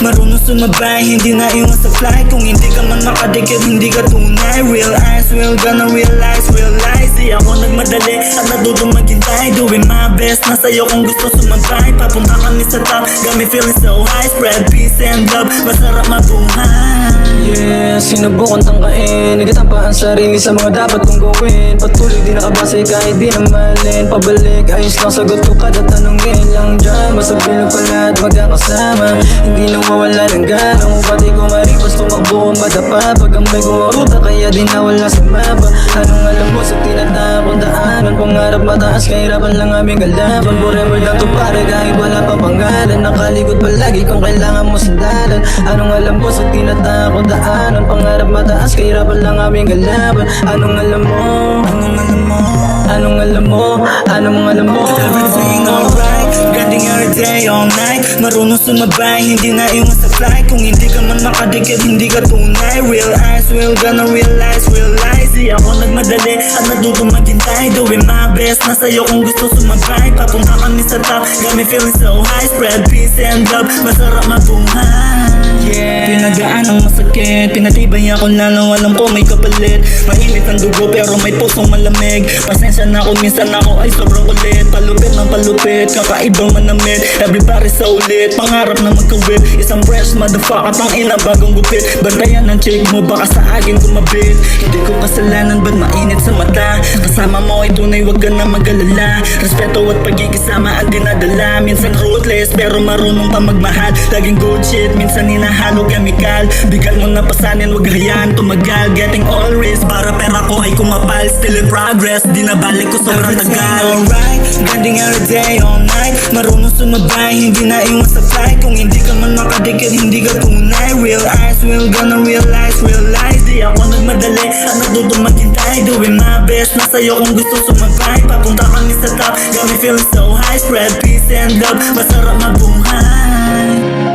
Marunong sumabay, hindi na iwan sa flight. Kung hindi ka man makadikit, hindi ka tunay. Real eyes, will gonna realize. Di ako nagmadali at natutong maghintay. Doing my best, nasa'yo kung gusto sumabay. Papunta kami sa top, got me feeling so high. Spread peace and love, masarap mabuhay. Yeah, sinubukan tangkain, nagtatampa ang sarili sa mga dapat kong gawin. Patuloy di nakabase kahit di na malin. Pabalik, ayos lang sagot ko kada tanongin lang dyan. Basta bilog ko lahat magkakasama. Hindi nang mawala ng gana mo, pati ko maripas tumakbo kung madapa. Pag ang may kumaruta kaya di nawala sa mapa. Anong alam mo sa tinatapong daanan? Pangarap mataas, kahirapan lang aming galapan. Forever lang to pare kahit wala pa pangalan. Nakalikot palagi kung kailangan mo sandalan. Anong alam mo sa tinatapong daanan? Pangarap mataas, kahirapan lang aming galapan. Anong alam mo? Anong alam mo? Anong alam mo? Anong alam mo? Everything alright, grinding every day, all night. Marunong sumabay, hindi na iwan sa flight. Kung hindi ka man makadikit, hindi ka tunay. Real eyes, will gonna realize. Di ako nagmadali at natutong maghintay. Doing my best, nasa'yo kung gusto sumabay. Papunta kami sa top, got me feeling so high. Spread peace and love, masarap mabuhay. Yeah, pinagaan ang masakit, pinatibay ako lalo alam ko may kapalit. Mainit ang dugo pero may pusong malamig. Pasensya na ako, minsan ako ay sobrang kulit. Palupit ng palupit, kakaibang manamit. Everybody sa ulit, pangarap na magkawit. Isang fresh motherfucker, tang ina bagong gupit. Bantayan ng chick mo, baka sa akin kumabit. Hindi ko kasalanan, ba't mainit sa mata? Kasama mo ay tunay, wag ka na mag-alala. Respeto at pagkikisama ang dinadala. Minsan ruthless, pero marunong pa magmahal. Laging good shit, minsan hinahalo chemical. Bigat mo na pasanin, wag hayaan tumagal. Getting all risk, para pera ko ay kumapal. Still in progress, di na balik ko sobrang tagal. Alright, grinding every day, all night. Marunong sumabay, hindi na iwan sa flight. Kung hindi ka man makadikit, hindi ka tunay. Real eyes, will gonna realize. Di ako nagmadali at natutong maghintay. Doing my best, nasa'yo kung gusto sumabay. Papunta kami sa top, got me feeling so high. Spread peace and love, masarap mabuhay.